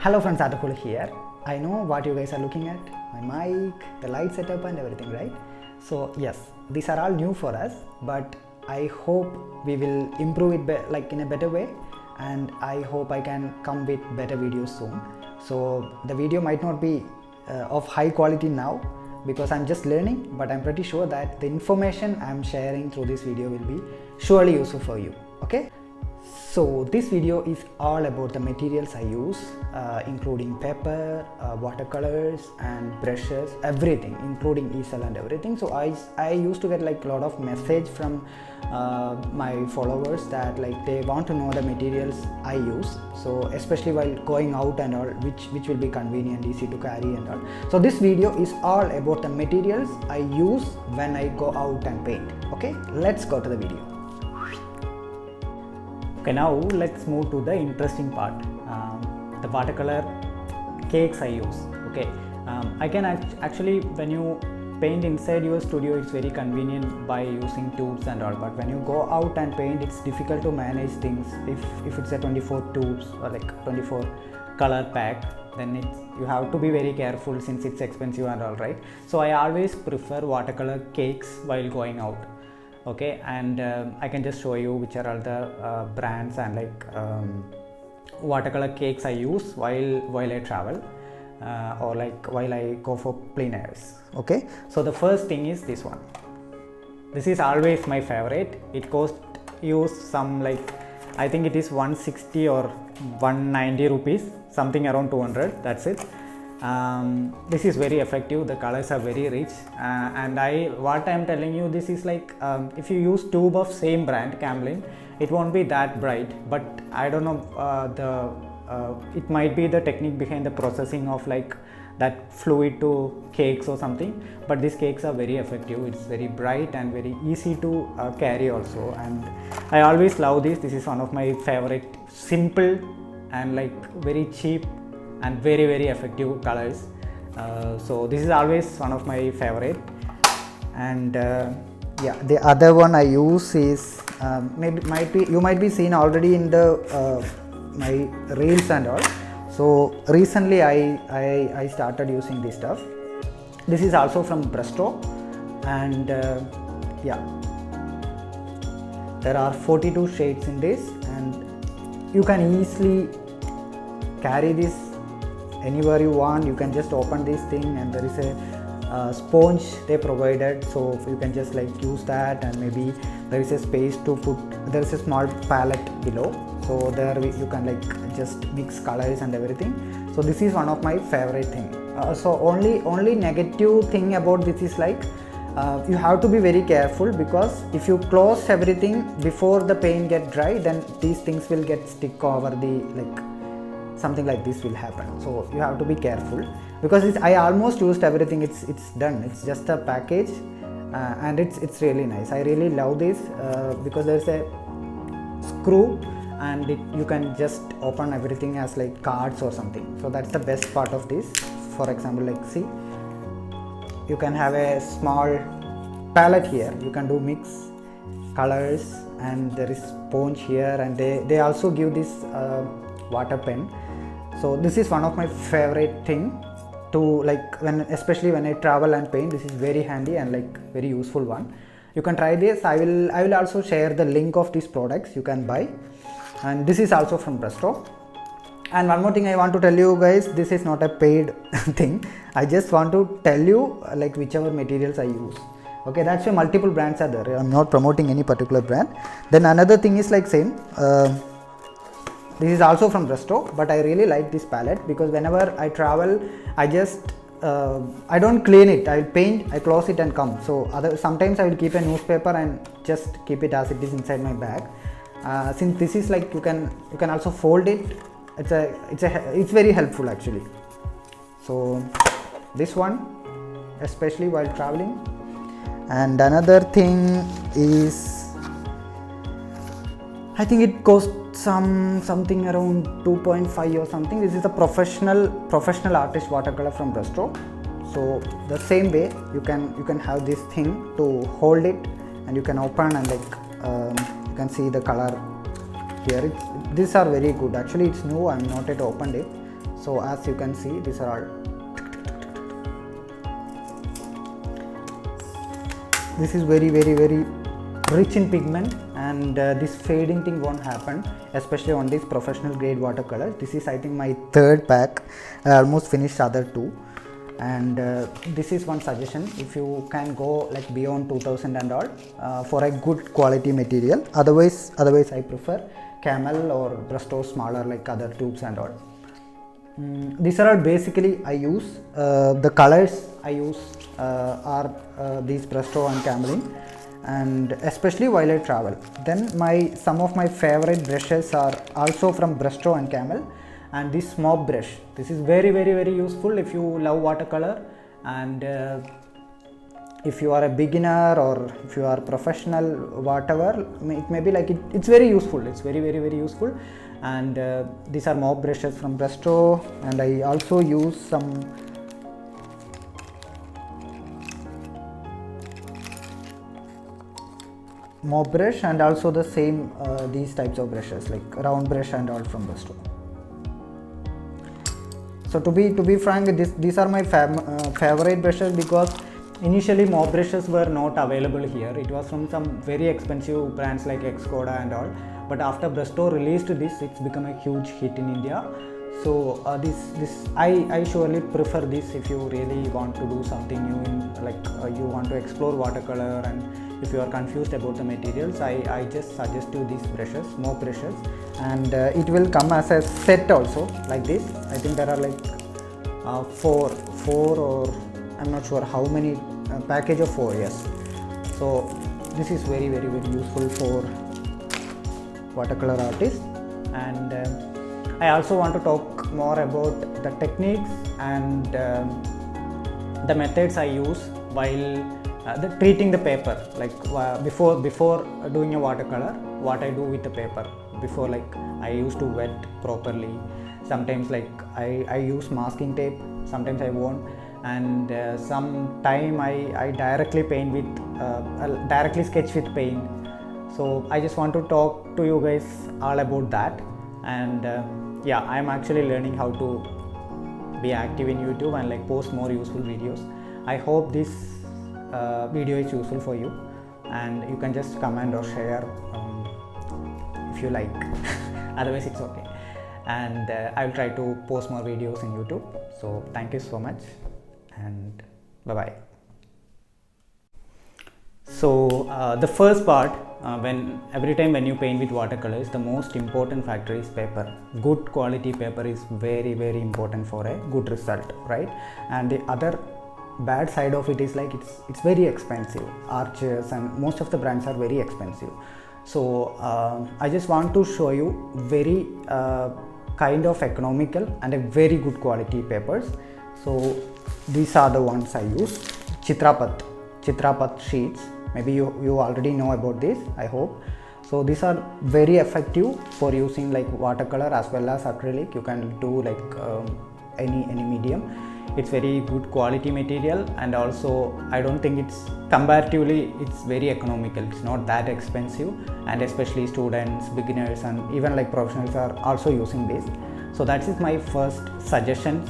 Hello friends, Artakul here. I know what you guys are looking at, my mic, the light setup and everything, right? So yes, these are all new for us, but I hope we will improve it in a better way, and I hope I can come with better videos soon. So the video might not be of high quality now because I'm just learning, but I'm pretty sure that the information I'm sharing through this video will be surely useful for you. Okay? So this video is all about the materials I use, including paper, watercolors and brushes, everything, including easel and everything. So I used to get a lot of message from my followers that they want to know the materials I use. So especially while going out and all, which will be convenient, easy to carry and all. So this video is all about the materials I use when I go out and paint. Okay, let's go to the video. Okay, now let's move to the interesting part, the watercolor cakes I use. Okay, I can actually, when you paint inside your studio, it's very convenient by using tubes and all, but when you go out and paint, it's difficult to manage things. If it's a 24 tubes or 24 color pack, then you have to be very careful since it's expensive and all, right? So I always prefer watercolor cakes while going out. Okay, and I can just show you which are all the brands and watercolor cakes I use while I travel or while I go for plein airs. Okay, so the first thing is this one. This is always my favorite. It cost you some I think it is 160 or 190 rupees, something around 200. That's it. This is very effective. The colors are very rich, and what I'm telling you, this is if you use tube of same brand, Camlin, it won't be that bright, but I don't know, it might be the technique behind the processing of that fluid to cakes or something, but these cakes are very effective. It's very bright and very easy to carry also, and I always love this. This is one of my favorite, simple and very cheap and very effective colors. So this is always one of my favorite. And yeah, the other one I use is you might be seen already in the my reels and all. So recently I started using this stuff. This is also from Brusco, and yeah, there are 42 shades in this, and you can easily carry this anywhere you want. You can just open this thing, and there is a sponge they provided, so you can just use that, and maybe there is a space to put, there is a small palette below, so there you can just mix colors and everything. So this is one of my favorite thing. So only negative thing about this is you have to be very careful, because if you close everything before the paint get dry, then these things will get stick over the something like this will happen. So you have to be careful, because I almost used everything. It's done. It's just a package, and it's really nice. I really love this because there's a screw, and you can just open everything as cards or something. So that's the best part of this. For example, see, you can have a small palette here. You can do mix colors, and there is sponge here, and they also give this water pen. So this is one of my favorite thing to especially when I travel and paint. This is very handy and very useful one. You can try this. I will also share the link of these products you can buy, and this is also from Brusco. And one more thing I want to tell you guys, this is not a paid thing. I just want to tell you whichever materials I use. Okay, that's why multiple brands are there. I'm not promoting any particular brand. Then another thing is same. This is also from Brusco, but I really like this palette, because whenever I travel, I just I don't clean it. I'll paint, I close it and come. So sometimes I will keep a newspaper and just keep it as it is inside my bag. Since this is you can also fold it. It's very helpful actually. So this one, especially while traveling. And another thing is, I think it costs something around 2.5 or something. This is a professional artist watercolor from Brusco. So the same way you can have this thing to hold it, and you can open, and you can see the color here. These are very good. Actually, it's new. I'm not yet opened it. So as you can see, these are all, this is very rich in pigment, and this fading thing won't happen, especially on these professional grade watercolors. This is I think my third pack. I almost finished other two, and this is one suggestion: if you can go like beyond 2000 and all for a good quality material. Otherwise I prefer Camel or Bristol smaller like other tubes and all. These are all basically I use. The colors I use are these Bristol and Camelin, and especially while I travel. Then some of my favorite brushes are also from Bristol and Camel, and this Mob brush. This is very useful if you love watercolor, and if you are a beginner or if you are professional, whatever, it may be like it's very useful. It's very useful. And these are Mob brushes from Bristol, and I also use some Mob brush, and also the same these types of brushes like round brush and all from Bristol. So to be frank, these are my favorite brushes, because initially Mob brushes were not available here. It was from some very expensive brands like Xcoda and all. But after Bristol released this, it's become a huge hit in India. So I surely prefer this if you really want to do something new, you want to explore watercolor, and if you are confused about the materials, I just suggest you these brushes, Mob brushes, and it will come as a set also like this. I think there are like four or I'm not sure how many, package of 4, yes. So this is very useful for watercolor artists. And I also want to talk more about the techniques and the methods I use while treating the paper, like before doing a watercolor, what I do with the paper. Before, like I used to wet properly, sometimes like I use masking tape, sometimes I won't, and sometime I directly paint with directly sketch with paint. So I just want to talk to you guys all about that. And yeah, I'm actually learning how to be active in YouTube and like post more useful videos. I hope this video is useful for you, and you can just comment or share if you like. Otherwise it's okay, and I will try to post more videos in YouTube. So thank you so much, and bye bye. So the first part, every time when you paint with watercolors, the most important factor is paper. Good quality paper is very important for a good result, right? And the other bad side of it is like it's very expensive. Arches and most of the brands are very expensive. So I just want to show you very kind of economical and a very good quality papers. So these are the ones I use. Chitrapath sheets. Maybe you already know about this, I hope. So these are very effective for using like watercolor as well as acrylic. You can do like any medium. It's very good quality material, and also I don't think it's comparatively it's very economical. It's not that expensive, and especially students, beginners, and even like professionals are also using this. So that is my first suggestion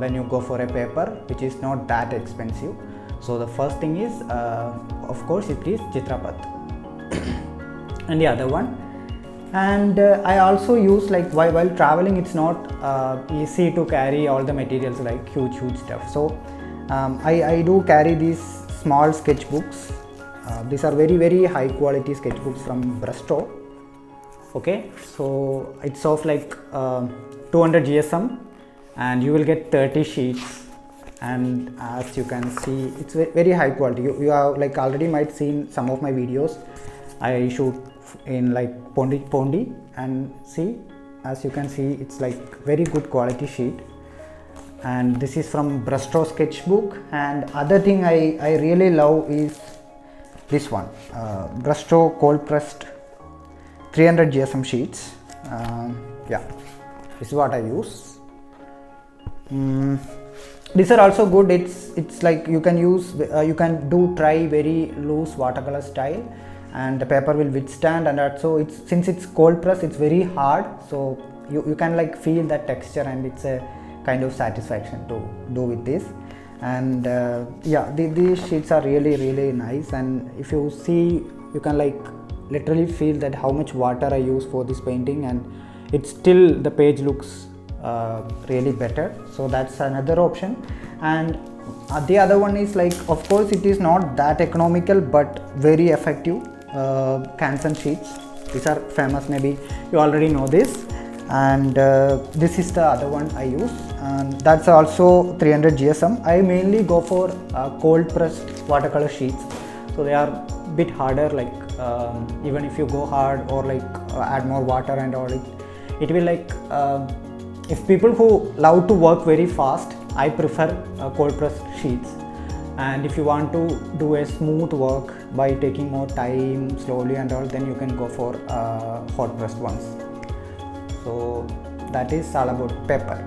when you go for a paper which is not that expensive. So the first thing is of course it is Chitrapath. And the other one, and I also use like while traveling, it's not easy to carry all the materials like huge stuff. So I do carry these small sketchbooks. These are very high quality sketchbooks from Bristol. Okay, so it's of like 200 GSM, and you will get 30 sheets. And as you can see, it's very high quality. You have like already might seen some of my videos I shoot in like Pondi, and see, as you can see, it's like very good quality sheet. And this is from Bristol sketchbook. And other thing I really love is this one, Bristol cold pressed 300 GSM sheets. Yeah, this is what I use. These are also good. It's like you can use, you can try very loose watercolor style, and the paper will withstand. And also since it's cold press, it's very hard, so you can like feel that texture, and it's a kind of satisfaction to do with this. And yeah, these sheets are really nice, and if you see, you can like literally feel that how much water I use for this painting, and it's still the page looks really better. So that's another option. And the other one is like, of course it is not that economical but very effective, Canson sheets. These are famous, maybe you already know this. And this is the other one I use, and that's also 300 GSM. I mainly go for cold pressed watercolor sheets, so they are a bit harder, like even if you go hard or like add more water and all, it will like if people who love to work very fast, I prefer cold pressed sheets. And if you want to do a smooth work by taking more time slowly and all, then you can go for hot pressed ones. So that is all about paper.